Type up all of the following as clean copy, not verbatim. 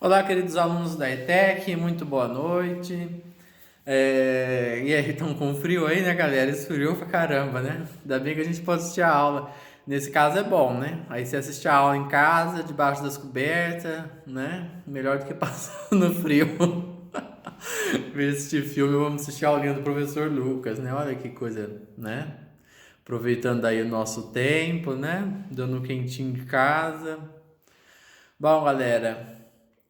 Olá, queridos alunos da ETEC, muito boa noite. E aí, estão com frio aí, né, galera? Esfriou pra caramba, né? Ainda bem que a gente pode assistir a aula. Nesse caso é bom, né? Aí você assiste a aula em casa, debaixo das cobertas, né? Melhor do que passar no frio. Em vez de assistir filme, vamos assistir a aulinha do professor Lucas, né? Olha que coisa, né? Aproveitando aí o nosso tempo, né? Dando um quentinho de casa. Bom, galera,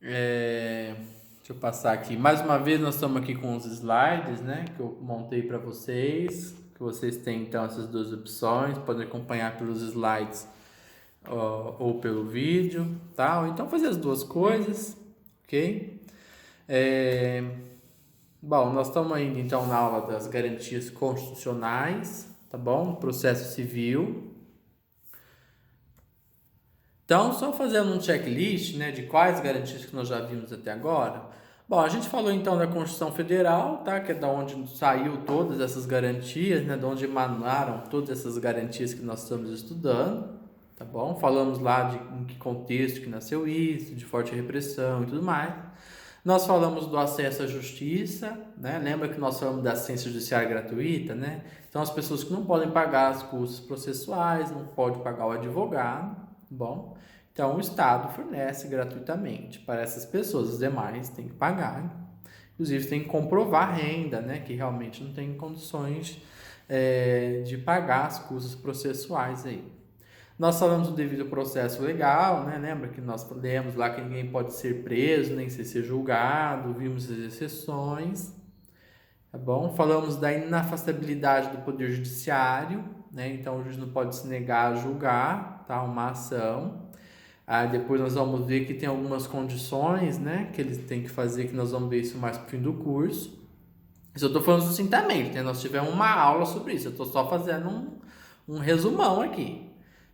deixa eu passar aqui. Mais uma vez, nós estamos aqui com os slides, né? Que eu montei para vocês. Que vocês têm, então, essas duas opções. Podem acompanhar pelos slides ou pelo vídeo, tá? Ou então fazer as duas coisas, ok? É, Bom, nós estamos ainda, então, na aula das garantias constitucionais, tá bom? Processo civil. Então, só fazendo um checklist, né, de quais garantias que nós já vimos até agora. Bom, a gente falou então da Constituição Federal, tá, que é da onde saiu todas essas garantias, né, de onde emanaram todas essas garantias que nós estamos estudando, tá bom? Falamos lá de em que contexto que nasceu isso, de forte repressão e tudo mais. Nós falamos do acesso à justiça, né? Lembra que nós falamos da assistência judiciária gratuita, né? Então, as pessoas que não podem pagar os custos processuais, não podem pagar o advogado, bom? Então, o Estado fornece gratuitamente para essas pessoas, os demais têm que pagar. Inclusive, tem que comprovar a renda, né? Que realmente não tem condições de pagar os custos processuais aí. Nós falamos do devido processo legal, né? Lembra que nós lemos lá que ninguém pode ser preso, nem ser julgado, vimos as exceções, tá bom? Falamos da inafastabilidade do Poder Judiciário, né? Então, o juiz não pode se negar a julgar, tá? Uma ação. Aí depois nós vamos ver que tem algumas condições, né? Que eles têm que fazer, que nós vamos ver isso mais pro fim do curso. Isso eu estou falando sucintamente, né? Nós tivemos uma aula sobre isso, eu estou só fazendo um resumão aqui.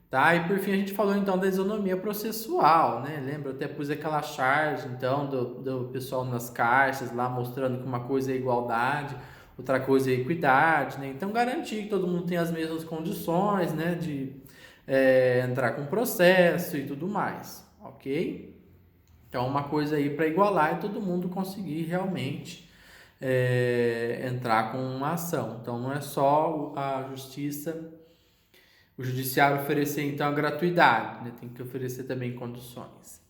Tá? E por fim a gente falou então da isonomia processual, né? Lembra? Eu até pus aquela charge então do pessoal nas caixas lá mostrando que uma coisa é igualdade, outra coisa é equidade, né? Então garantir que todo mundo tem as mesmas condições, né? De entrar com processo e tudo mais, ok? Então uma coisa aí para igualar e todo mundo conseguir realmente entrar com uma ação. Então não é só a justiça, o judiciário oferecer então a gratuidade, né? Tem que oferecer também condições.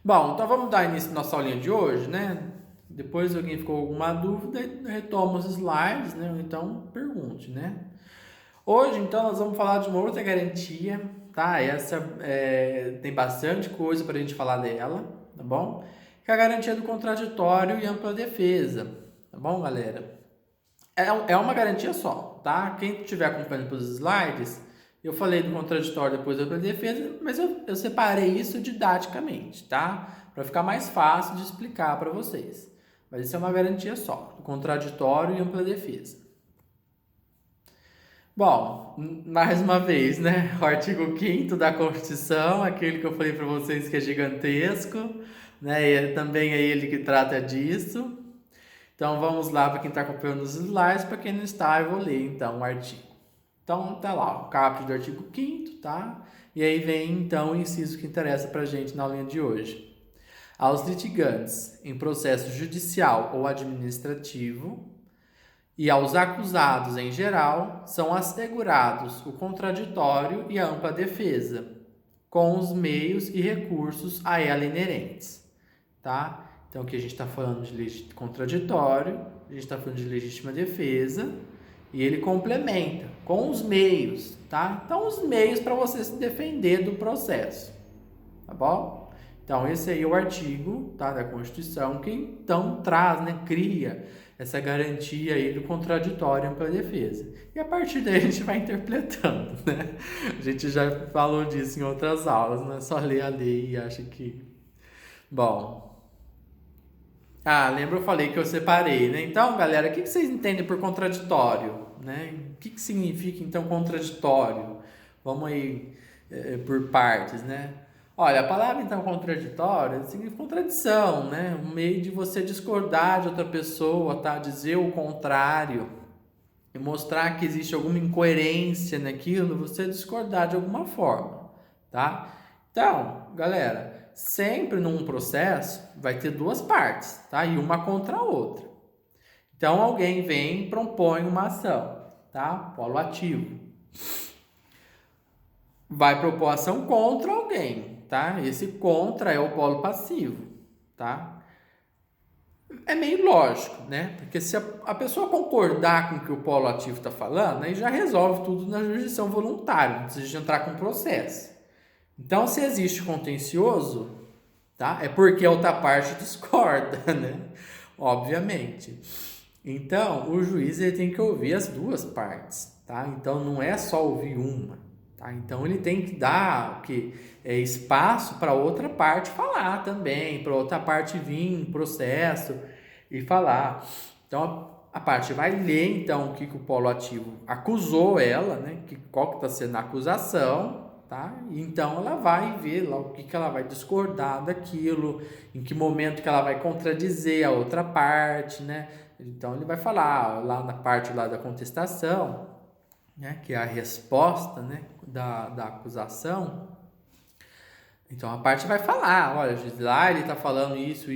Bom, então vamos dar início à nossa aulinha de hoje, né? Depois, se alguém ficou com alguma dúvida, retoma os slides, né? Ou então pergunte, né? Hoje, então, nós vamos falar de uma outra garantia, tá? Essa tem bastante coisa para a gente falar dela, tá bom? Que é a garantia do contraditório e ampla defesa, tá bom, galera? É uma garantia só, tá? Quem estiver acompanhando pelos slides, eu falei do contraditório depois da ampla defesa, mas eu separei isso didaticamente, tá? Para ficar mais fácil de explicar para vocês. Mas isso é uma garantia só, do contraditório e ampla defesa. Bom, mais uma vez, né? O artigo 5º da Constituição, aquele que eu falei para vocês que é gigantesco, né? E também é ele que trata disso. Então vamos lá para quem está acompanhando os slides, para quem não está, eu vou ler então o artigo. Então tá lá, o caput do artigo 5º, tá? E aí vem então o inciso que interessa para a gente na aulinha de hoje. Aos litigantes em processo judicial ou administrativo e aos acusados em geral são assegurados o contraditório e a ampla defesa, com os meios e recursos a ela inerentes, tá? Então, aqui a gente está falando de contraditório, a gente está falando de legítima defesa, e ele complementa com os meios, tá? Então, os meios para você se defender do processo, tá bom? Então, esse aí é o artigo, tá, da Constituição que, então, traz, né, cria essa garantia aí do contraditório e ampla defesa. E a partir daí a gente vai interpretando, né? A gente já falou disso em outras aulas, não é só ler a lei e acha que... Bom... lembra eu falei que eu separei, né? Então, galera, o que vocês entendem por contraditório, né? O que significa, então, contraditório? Vamos aí por partes, né? Olha, a palavra, então, contraditório significa contradição, né? Um meio de você discordar de outra pessoa, tá? Dizer o contrário e mostrar que existe alguma incoerência naquilo, você discordar de alguma forma, tá? Então, galera... sempre num processo vai ter duas partes, tá? E uma contra a outra. Então, alguém vem e propõe uma ação, tá? Polo ativo. Vai propor ação contra alguém, tá? Esse contra é o polo passivo, tá? É meio lógico, né? Porque se a pessoa concordar com o que o polo ativo está falando, aí já resolve tudo na jurisdição voluntária, não precisa de entrar com processo. Então, se existe contencioso, tá? É porque a outra parte discorda, né? Obviamente. Então, o juiz ele tem que ouvir as duas partes, tá? Então, não é só ouvir uma, tá? Então, ele tem que dar espaço para outra parte falar também, para outra parte vir no processo e falar. Então, a parte vai ler, então, o que o polo ativo acusou ela, né? Qual que está sendo a acusação, tá? Então, ela vai ver lá o que ela vai discordar daquilo, em que momento que ela vai contradizer a outra parte, né? Então, ele vai falar lá na parte lá da contestação, né? Que é a resposta, né? Da acusação. Então, a parte vai falar, olha, lá ele está falando isso,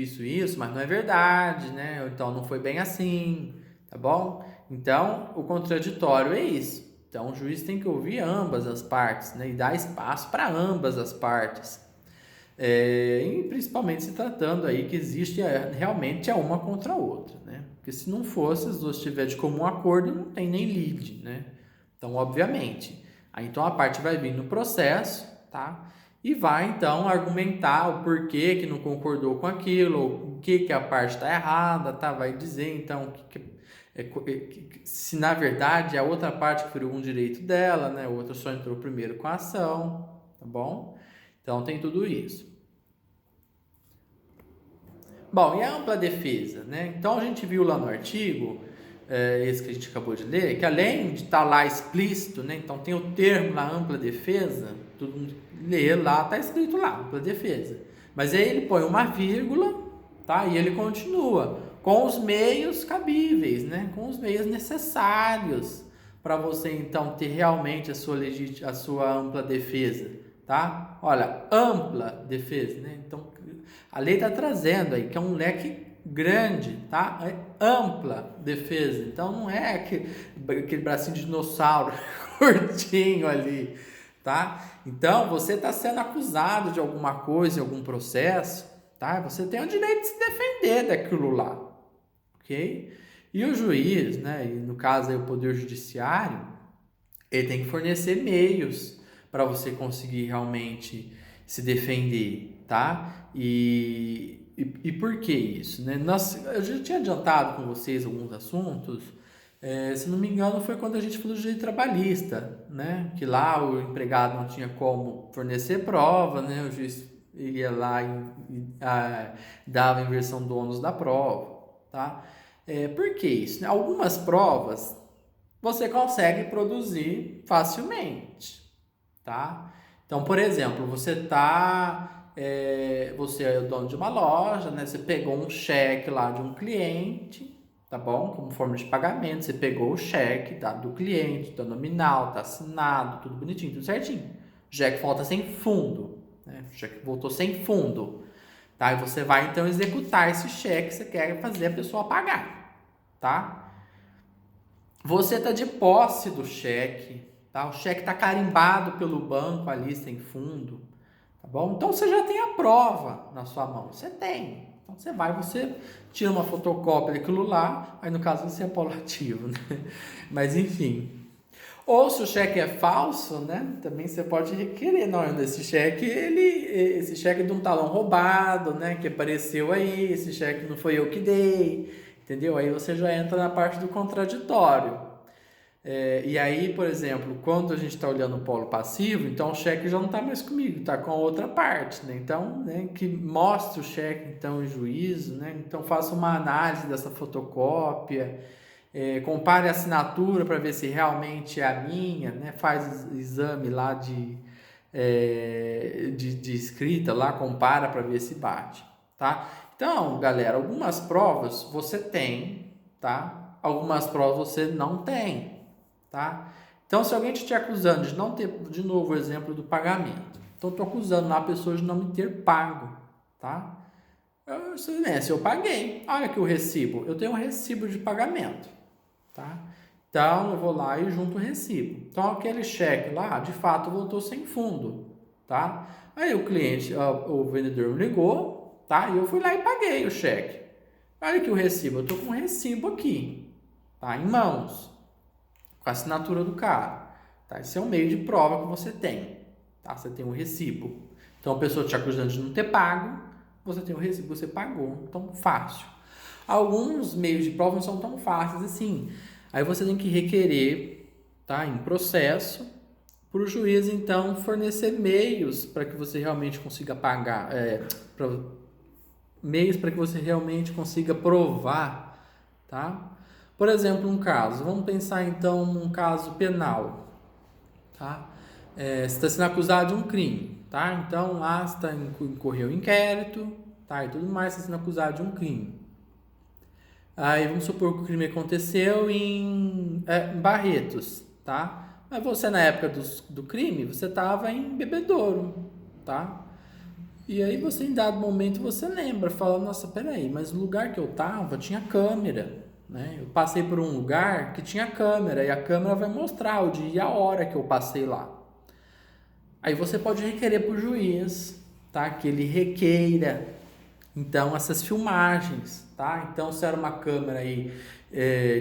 mas não é verdade, né? Ou então, não foi bem assim, tá bom? Então, o contraditório é isso. Então, o juiz tem que ouvir ambas as partes, né? E dar espaço para ambas as partes. E principalmente se tratando aí que existe realmente uma contra a outra, né? Porque se não fosse, as duas estiverem de comum acordo, não tem nem lide, né? Então, obviamente. Aí, então, a parte vai vir no processo, tá? E vai, então, argumentar o porquê que não concordou com aquilo, o que a parte está errada, tá? Vai dizer, então, se na verdade a outra parte que feriu um direito dela, né? O outro só entrou primeiro com a ação, tá bom? Então, tem tudo isso. Bom, e a ampla defesa, né? Então, a gente viu lá no artigo, esse que a gente acabou de ler, que além de estar lá explícito, né? Então, tem o termo lá, ampla defesa, todo mundo lê lá, está escrito lá, ampla defesa. Mas aí ele põe uma vírgula, tá? E ele continua, com os meios cabíveis, né? Com os meios necessários para você, então, ter realmente a sua ampla defesa, tá? Olha, ampla defesa, né? Então, a lei está trazendo aí que é um leque grande, tá? É ampla defesa. Então, não é aquele bracinho de dinossauro curtinho ali, tá? Então, você está sendo acusado de alguma coisa, em algum processo, tá? Você tem o direito de se defender daquilo lá, ok? E o juiz, né? E no caso aí o Poder Judiciário, ele tem que fornecer meios para você conseguir realmente se defender, tá? E por que isso, né? Eu já tinha adiantado com vocês alguns assuntos, se não me engano foi quando a gente falou de direito trabalhista, né? Que lá o empregado não tinha como fornecer prova, né? O juiz ia lá e dava a inversão do ônus da prova, tá? Por que isso, né? Algumas provas você consegue produzir facilmente, tá? Então, por exemplo, você é o dono de uma loja, né? Você pegou um cheque lá de um cliente, tá bom? Como forma de pagamento, você pegou o cheque do cliente, tá nominal, tá assinado, tudo bonitinho, tudo certinho. O cheque volta sem fundo, né? O cheque voltou sem fundo, tá? E você vai então executar esse cheque que você quer fazer a pessoa pagar, tá? Você tá de posse do cheque, tá? O cheque tá carimbado pelo banco ali sem fundo, tá bom? Então você já tem a prova na sua mão, você tem. Então você tira uma fotocópia daquilo lá, aí no caso você é polo ativo, né? Mas enfim. Ou se o cheque é falso, né? Também você pode requerer, não, esse cheque é de um talão roubado, né? Que apareceu aí, esse cheque não foi eu que dei, entendeu? Aí você já entra na parte do contraditório. E aí, por exemplo, quando a gente está olhando o polo passivo, então o cheque já não está mais comigo, está com a outra parte, né? Então, né, que mostre o cheque, então, em juízo, né? Então, faça uma análise dessa fotocópia, compare a assinatura para ver se realmente é a minha, né? Faz exame lá de escrita, lá compara para ver se bate, tá? Então, galera, algumas provas você tem, tá? Algumas provas você não tem, tá? Então, se alguém te acusando de não ter, de novo, o exemplo do pagamento. Então, estou acusando lá a pessoa de não me ter pago, tá? Se eu paguei, olha aqui o recibo. Eu tenho um recibo de pagamento, tá? Então, eu vou lá e junto o recibo. Então, aquele cheque lá, de fato, voltou sem fundo, tá? Aí o cliente, o vendedor me ligou, tá? E eu fui lá e paguei o cheque. Olha aqui o recibo. Eu estou com um recibo aqui, tá? Em mãos, com a assinatura do cara, tá? Esse é um meio de prova que você tem, tá? Você tem um recibo. Então, a pessoa te acusando de não ter pago, você tem um recibo, você pagou. Então, fácil. Alguns meios de prova não são tão fáceis assim. Aí você tem que requerer, tá, em processo, para o juiz, então, fornecer meios para que você realmente consiga pagar, meios para que você realmente consiga provar, tá? Por exemplo, um caso, vamos pensar então num caso penal, tá? Você está sendo acusado de um crime, tá? Então, lá está incorreu inquérito, tá? E tudo mais, está sendo acusado de um crime. Aí vamos supor que o crime aconteceu em Barretos, tá? Mas você na época do crime, você estava em Bebedouro, tá? E aí você em dado momento você lembra, fala, nossa, peraí, mas o lugar que eu tava tinha câmera, né? Eu passei por um lugar que tinha câmera e a câmera vai mostrar o dia e a hora que eu passei lá. Aí você pode requerer para o juiz, tá? Que ele requeira, então, essas filmagens, tá? Então, se era uma câmera aí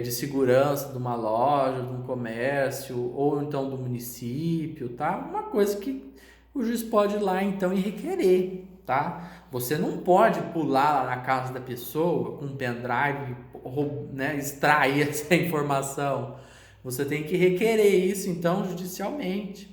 de segurança de uma loja, de um comércio, ou então do município, tá? Uma coisa que o juiz pode ir lá, então, e requerer, tá? Você não pode pular lá na casa da pessoa com um pendrive, né? Extrair essa informação. Você tem que requerer isso, então, judicialmente,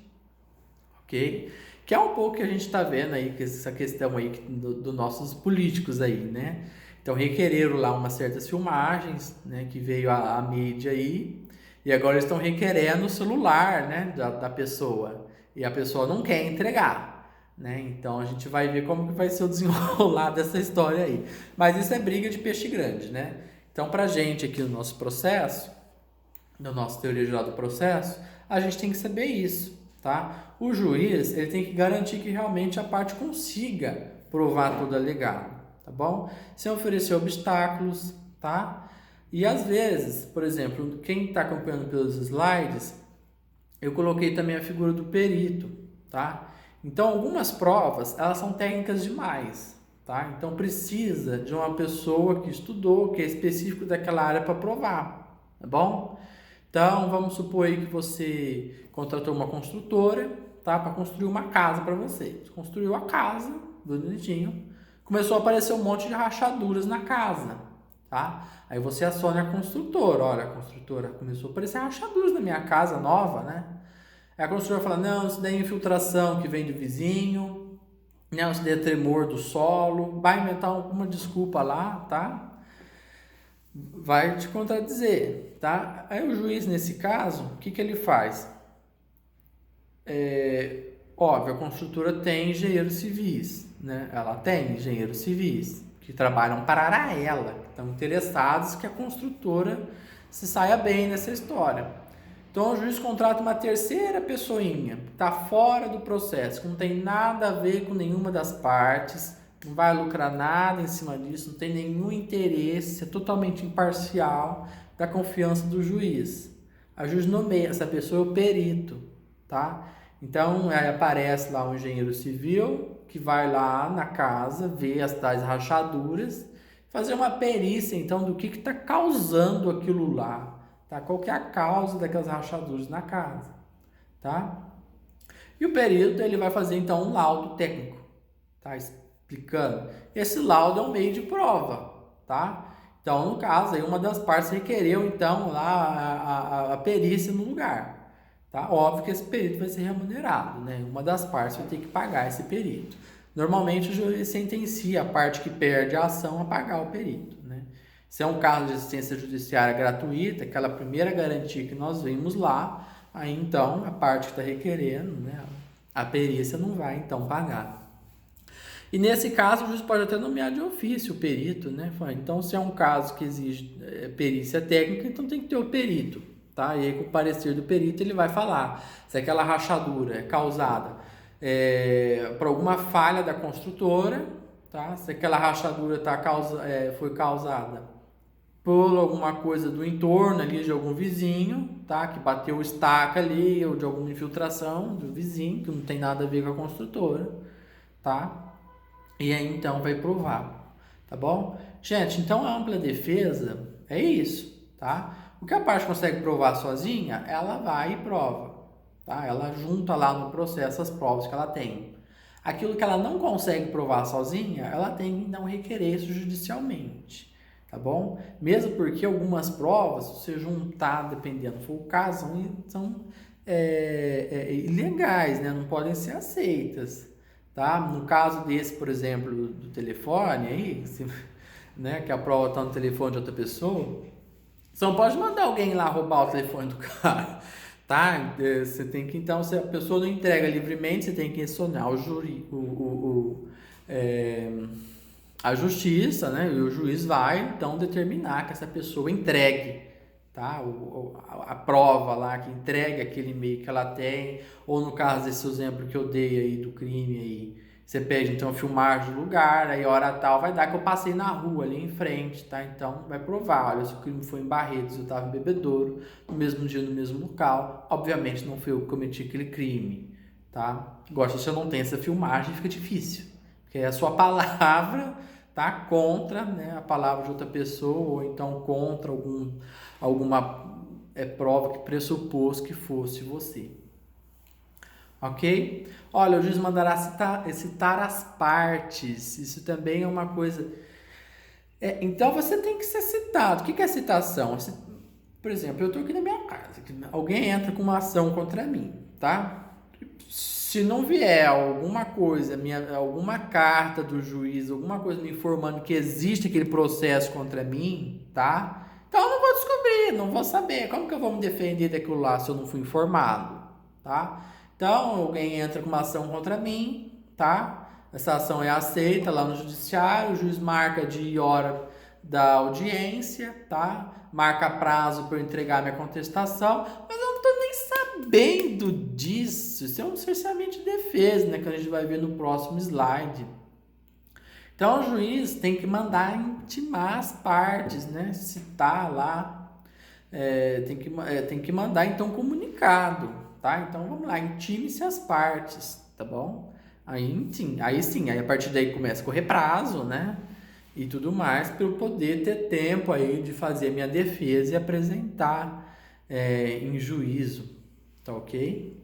ok? Que é um pouco que a gente está vendo aí, essa questão aí dos nossos políticos aí, né? Então, requereram lá umas certas filmagens, né? Que veio a mídia aí, e agora eles estão requerendo o celular, né? Da pessoa, e a pessoa não quer entregar, né? Então, a gente vai ver como que vai ser o desenrolar dessa história aí. Mas isso é briga de peixe grande, né? Então, pra gente aqui no nosso processo, no nosso teoria geral do processo, a gente tem que saber isso. Tá? O juiz ele tem que garantir que realmente a parte consiga provar todo alegado, tá bom? Sem oferecer obstáculos, tá? E às vezes, por exemplo, quem está acompanhando pelos slides, eu coloquei também a figura do perito, tá? Então, algumas provas, elas são técnicas demais, tá? Então, precisa de uma pessoa que estudou, que é específico daquela área para provar, tá bom? Então, vamos supor aí que você contratou uma construtora, tá? Para construir uma casa para você. Você construiu a casa, bonitinho. Começou a aparecer um monte de rachaduras na casa, tá? Aí você aciona a construtora. Olha, a construtora começou a aparecer rachaduras na minha casa nova, né? Aí a construtora fala, não, isso daí é infiltração que vem do vizinho. Não, isso daí é tremor do solo. Vai inventar alguma desculpa lá, tá? Vai te contradizer, tá? Aí o juiz, nesse caso, o que ele faz? Óbvio, a construtora tem engenheiros civis, né? Ela tem engenheiros civis que trabalham para ela, que estão interessados que a construtora se saia bem nessa história. Então o juiz contrata uma terceira pessoinha, que está fora do processo, que não tem nada a ver com nenhuma das partes, não vai lucrar nada em cima disso, não tem nenhum interesse, é totalmente imparcial da confiança do juiz. A juiz nomeia, essa pessoa é o perito, tá? Então, aí aparece lá um engenheiro civil que vai lá na casa, ver as tais rachaduras, fazer uma perícia, então, do que está causando aquilo lá, tá? Qual que é a causa daquelas rachaduras na casa, tá? E o perito, ele vai fazer, então, um laudo técnico, tá? Explicando. Esse laudo é um meio de prova, tá? Então, no caso, aí uma das partes requereu, então, lá a perícia no lugar. Tá? Óbvio que esse perito vai ser remunerado, né? Uma das partes vai ter que pagar esse perito. Normalmente o juiz sentencia a parte que perde a ação a pagar o perito, né? Se é um caso de assistência judiciária gratuita, aquela primeira garantia que nós vimos lá, aí então a parte que está requerendo, né, a perícia não vai então pagar. E nesse caso o juiz pode até nomear de ofício o perito, né? Então se é um caso que exige perícia técnica, então tem que ter o perito. Tá? E aí, com o parecer do perito, ele vai falar se aquela rachadura é causada por alguma falha da construtora, tá? Se aquela rachadura foi causada por alguma coisa do entorno ali de algum vizinho, tá? Que bateu estaca ali, ou de alguma infiltração do vizinho, que não tem nada a ver com a construtora, tá? E aí então vai provar, tá bom? Gente, então a ampla defesa é isso, tá? O que a parte consegue provar sozinha, ela vai e prova, tá? Ela junta lá no processo as provas que ela tem. Aquilo que ela não consegue provar sozinha, ela tem que então requerer isso judicialmente, tá bom? Mesmo porque algumas provas, se você juntar, dependendo do for o caso, são ilegais, né? Não podem ser aceitas, tá? No caso desse, por exemplo, do telefone aí, né, que a prova está no telefone de outra pessoa, você não pode mandar alguém lá roubar o telefone do cara, tá? Você tem que, então, se a pessoa não entrega livremente, você tem que acionar a justiça, né? E o juiz vai, então, determinar que essa pessoa entregue, tá? A prova lá, que entregue aquele e-mail que ela tem, ou no caso desse exemplo que eu dei aí do crime aí, você pede então a filmagem do lugar, aí hora tal vai dar que eu passei na rua ali em frente, tá? Então vai provar, olha, se o crime foi em Barretos, eu estava em Bebedouro, no mesmo dia, no mesmo local, obviamente não foi eu que cometi aquele crime, tá? Agora, se você não tem essa filmagem, fica difícil, porque é a sua palavra, tá? Contra, né, a palavra de outra pessoa, ou então contra alguma prova que pressupôs que fosse você. Ok? Olha, o juiz mandará citar as partes. Isso também é uma coisa. Então você tem que ser citado. O que é citação? Por exemplo, eu estou aqui na minha casa. Alguém entra com uma ação contra mim, tá? Se não vier alguma coisa, alguma carta do juiz, alguma coisa me informando que existe aquele processo contra mim, tá? Então eu não vou descobrir, não vou saber. Como que eu vou me defender daquilo lá se eu não fui informado, tá? Então, alguém entra com uma ação contra mim, tá? Essa ação é aceita lá no judiciário, o juiz marca dia e hora da audiência, tá? Marca prazo para eu entregar minha contestação, mas eu não estou nem sabendo disso. Isso é um cerceamento de defesa, né? Que a gente vai ver no próximo slide. Então, o juiz tem que mandar intimar as partes, né? Citar lá, tem que mandar então comunicado, tá? Então vamos lá, intime-se as partes, tá bom? Aí a partir daí começa a correr prazo, né? E tudo mais, para eu poder ter tempo aí de fazer minha defesa e apresentar em juízo, tá ok?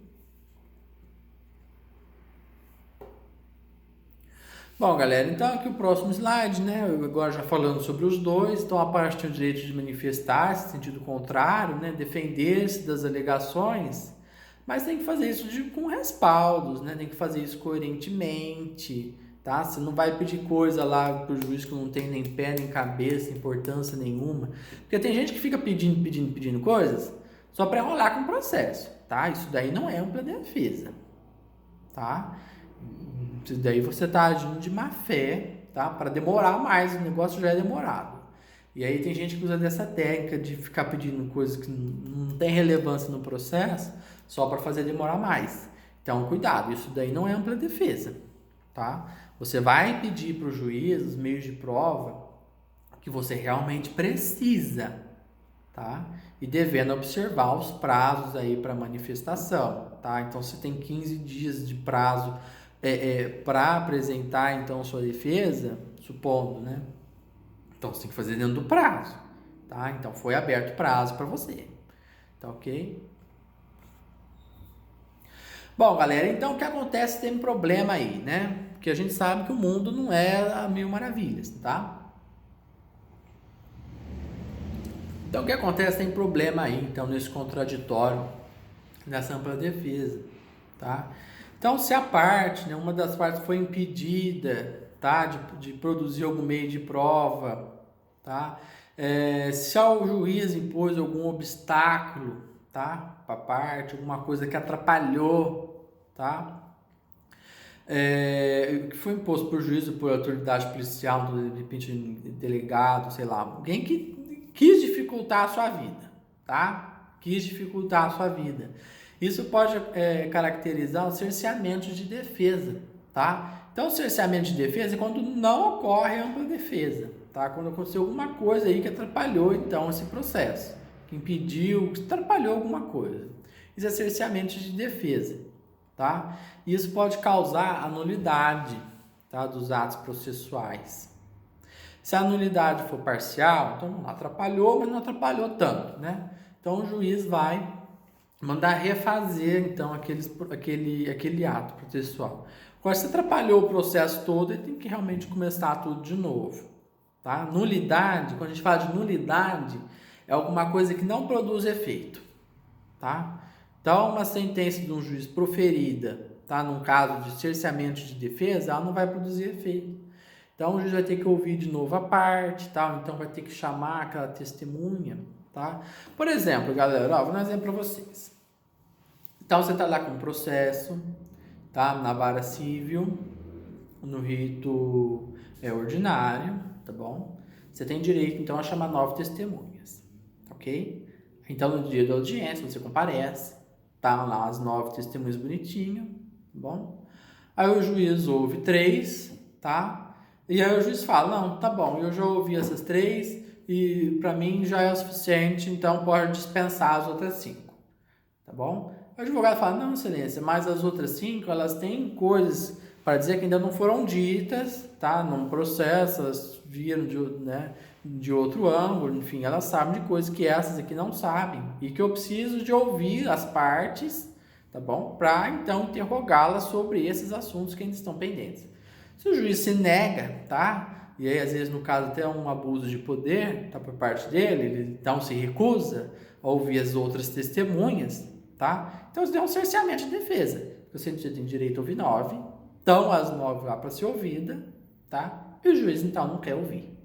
Bom, galera, então aqui o próximo slide, né? Eu agora já falando sobre os dois. Então, a parte tem o direito de manifestar-se, sentido contrário, né? Defender-se das alegações, mas tem que fazer isso com respaldos, né? Tem que fazer isso coerentemente, tá? Você não vai pedir coisa lá pro juiz que não tem nem pé, nem cabeça, importância nenhuma. Porque tem gente que fica pedindo coisas só para enrolar com o processo, tá? Isso daí não é ampla defesa, tá? Daí você está agindo de má fé, tá? Para demorar mais, o negócio já é demorado. E aí tem gente que usa dessa técnica de ficar pedindo coisas que não tem relevância no processo só para fazer demorar mais. Então, cuidado, isso daí não é ampla defesa, tá? Você vai pedir para o juiz os meios de prova que você realmente precisa, tá? E devendo observar os prazos aí para manifestação, tá? Então, você tem 15 dias de prazo para apresentar então sua defesa, supondo, né? Então você tem que fazer dentro do prazo, tá? Então foi aberto prazo para você, tá ok? Bom, galera, então o que acontece? Tem um problema aí, né? Porque a gente sabe que o mundo não é a mil maravilhas, tá? Então o que acontece? Tem problema aí, então, nesse contraditório, nessa ampla defesa, tá? Então, se a parte, né, uma das partes foi impedida, tá, de produzir algum meio de prova, tá? Se o juiz impôs algum obstáculo, tá, para a parte, alguma coisa que atrapalhou, tá? Que foi imposto por juiz ou por autoridade policial, de repente delegado, sei lá, alguém que quis dificultar a sua vida, tá? Quis dificultar a sua vida. Isso pode caracterizar o cerceamento de defesa, tá? Então, o cerceamento de defesa é quando não ocorre ampla defesa, tá? Quando aconteceu alguma coisa aí que atrapalhou, então, esse processo, que impediu, que atrapalhou alguma coisa. Isso é cerceamento de defesa, tá? Isso pode causar a nulidade, tá, dos atos processuais. Se a nulidade for parcial, então não atrapalhou, mas não atrapalhou tanto, né? Então, o juiz vai mandar refazer, então, aquele ato processual. Agora, se atrapalhou o processo todo, ele tem que realmente começar tudo de novo, tá? Nulidade, quando a gente fala de nulidade, é alguma coisa que não produz efeito, tá? Então, uma sentença de um juiz proferida, tá, num caso de cerceamento de defesa, ela não vai produzir efeito. Então, o juiz vai ter que ouvir de novo a parte, tá? Então vai ter que chamar aquela testemunha, tá? Por exemplo, galera, ó, vou dar um exemplo para vocês. Então, você está lá com um processo, tá? Na vara civil, no rito ordinário, tá bom? Você tem direito, então, a chamar 9 testemunhas, ok? Então, no dia da audiência, você comparece, tá lá as 9 testemunhas bonitinho, tá bom? Aí o juiz ouve 3, tá? E aí o juiz fala, não, tá bom, eu já ouvi essas 3 e para mim já é o suficiente, então pode dispensar as outras 5, tá bom? O advogado fala, não, excelência, mas as outras 5, elas têm coisas para dizer que ainda não foram ditas, tá? Num processo, elas viram de outro ângulo, enfim, elas sabem de coisas que essas aqui não sabem e que eu preciso de ouvir as partes, tá bom? Para então interrogá-las sobre esses assuntos que ainda estão pendentes. Se o juiz se nega, tá? E aí, às vezes, no caso, até um abuso de poder, tá, por parte dele, ele então se recusa a ouvir as outras testemunhas, tá? Então, isso é um cerceamento de defesa. Você tem direito a ouvir 9, então as 9 lá para ser ouvida, tá? E o juiz, então, não quer ouvir,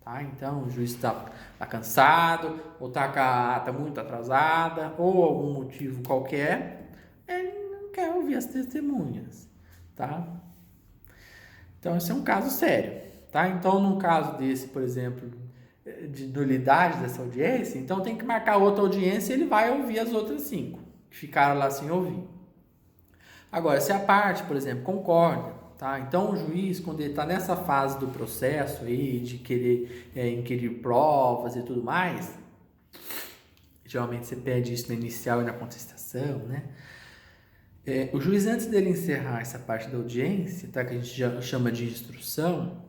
tá? Então, o juiz está cansado, ou está com a ata muito atrasada, ou algum motivo qualquer, ele não quer ouvir as testemunhas, tá? Então, esse é um caso sério, tá? Então, num caso desse, por exemplo, de nulidade dessa audiência, então tem que marcar outra audiência e ele vai ouvir as outras 5, que ficaram lá sem ouvir. Agora, se a parte, por exemplo, concorda, tá? Então, o juiz, quando ele está nessa fase do processo aí, de querer inquirir provas e tudo mais, geralmente você pede isso na inicial e na contestação, né? O juiz, antes dele encerrar essa parte da audiência, tá, que a gente já chama de instrução,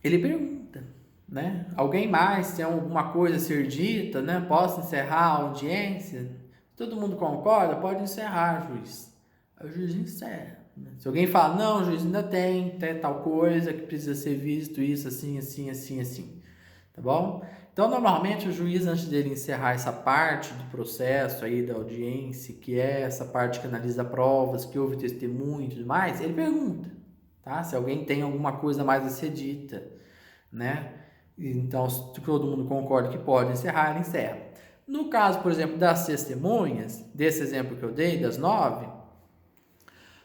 ele pergunta, né? Alguém mais tem alguma coisa a ser dita, né? Posso encerrar a audiência? Todo mundo concorda? Pode encerrar, juiz. Aí o juiz encerra, né? Se alguém fala, não, juiz, ainda tem tal coisa que precisa ser visto, isso, assim, assim, assim, assim. Tá bom? Então, normalmente, o juiz, antes dele encerrar essa parte do processo aí da audiência, que é essa parte que analisa provas, que houve testemunho e tudo mais, ele pergunta, tá? Se alguém tem alguma coisa mais a ser dita, né? Então, se todo mundo concorda que pode encerrar, ele encerra. No caso, por exemplo, das testemunhas, desse exemplo que eu dei, das 9,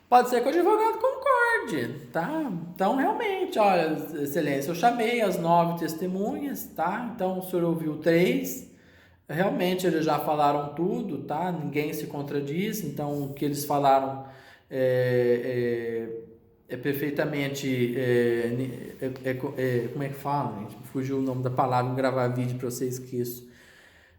pode ser que o advogado concorde, tá? Então, realmente, olha, excelência, eu chamei as 9 testemunhas, tá? Então, o senhor ouviu 3, realmente eles já falaram tudo, tá? Ninguém se contradiz, então o que eles falaram é perfeitamente, como é que fala, gente? Fugiu o nome da palavra, vou gravar vídeo para vocês que isso.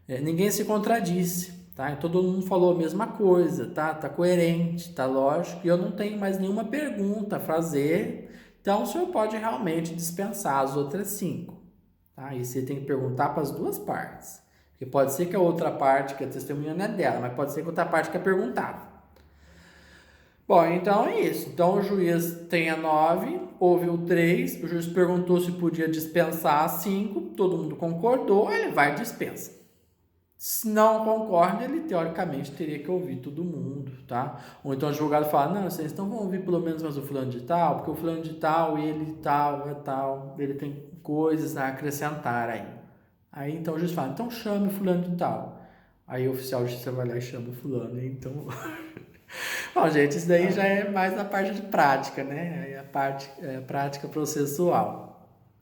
Ninguém se contradisse. Tá? Todo mundo falou a mesma coisa, tá? Tá coerente, tá lógico, e eu não tenho mais nenhuma pergunta a fazer, então o senhor pode realmente dispensar as outras 5, tá? E você tem que perguntar para as duas partes, porque pode ser que a outra parte, que a testemunha não é dela, mas pode ser que a outra parte quer perguntar. Bom, então é isso. Então o juiz tem a 9, ouviu 3, o juiz perguntou se podia dispensar as 5, todo mundo concordou, ele vai e dispensa. Se não concorda, ele teoricamente teria que ouvir todo mundo, tá? Ou então o advogado fala, não, vocês então vão ouvir pelo menos mais o fulano de tal, porque o fulano de tal, ele tal, ele tem coisas a acrescentar aí. Aí então o juiz fala, então chame o fulano de tal. Aí o oficial de justiça vai lá e chama o fulano, então... Bom, gente, isso daí já é mais na parte de prática, né? Aí a parte prática processual.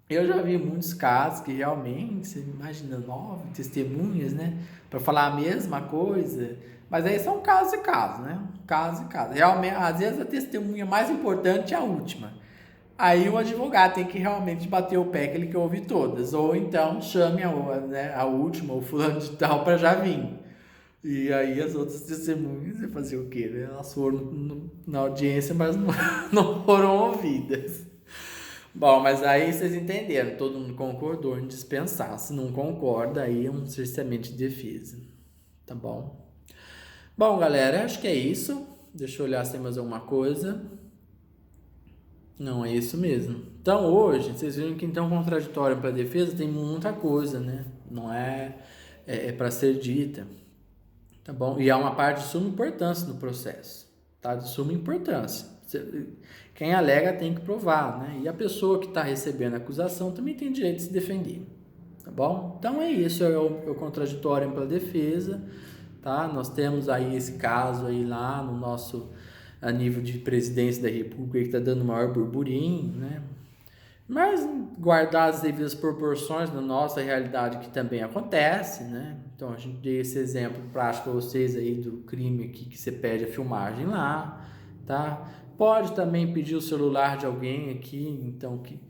Eu já vi muitos casos que realmente, você imagina 9 testemunhas, né? Para falar a mesma coisa, Mas aí são casos e casos, né? Casos e casos. Realmente, às vezes a testemunha mais importante é a última. Aí o advogado tem que realmente bater o pé que ele quer ouvir todas. Ou então chame a última, o fulano de tal, para já vir. E aí as outras testemunhas iam fazer o quê? Né? Elas foram na audiência, mas não, não foram ouvidas. Bom, mas aí vocês entenderam, todo mundo concordou em dispensar. Se não concorda, aí é um cerceamento de defesa. Tá bom? Bom, galera, acho que é isso. Deixa eu olhar se tem mais alguma coisa. Não, é isso mesmo. Então, hoje, vocês viram que então contraditório para defesa tem muita coisa, né? Não é para ser dita, tá bom? E há uma parte de suma importância no processo, tá? De suma importância. Quem alega tem que provar, né? E a pessoa que está recebendo a acusação também tem direito de se defender, tá bom? Então é isso, é o contraditório para defesa, tá? Nós temos aí esse caso aí lá no nosso a nível de presidência da República que está dando maior burburinho, né? Mas guardar as devidas proporções na nossa realidade que também acontece, né? Então a gente deu esse exemplo prático para vocês aí do crime aqui que você pede a filmagem lá, tá? Pode também pedir o celular de alguém aqui, então que,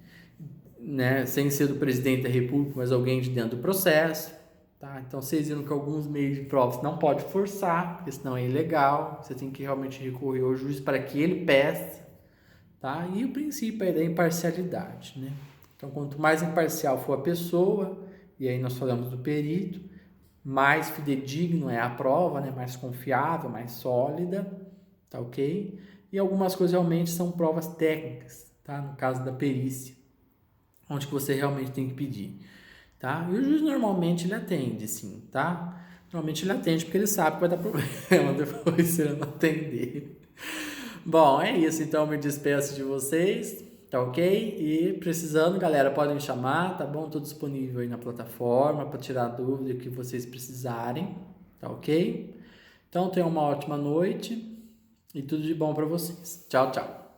né, sem ser do presidente da República, mas alguém de dentro do processo, tá? Então vocês viram que alguns meios de prova você não pode forçar, porque senão é ilegal. Você tem que realmente recorrer ao juiz para que ele peça, tá? E o princípio aí da imparcialidade, né? Então quanto mais imparcial for a pessoa, e aí nós falamos do perito, mais fidedigno é a prova, né? Mais confiável, mais sólida, tá ok? E algumas coisas realmente são provas técnicas, tá? No caso da perícia, onde que você realmente tem que pedir, tá? E o juiz normalmente ele atende, sim, tá? Normalmente ele atende porque ele sabe que vai dar problema depois se ele não atender. Bom, é isso, então me despeço de vocês, tá ok? E precisando, galera, podem me chamar, tá bom? Estou disponível aí na plataforma para tirar dúvida que vocês precisarem, tá ok? Então tenham uma ótima noite e tudo de bom para vocês. Tchau, tchau.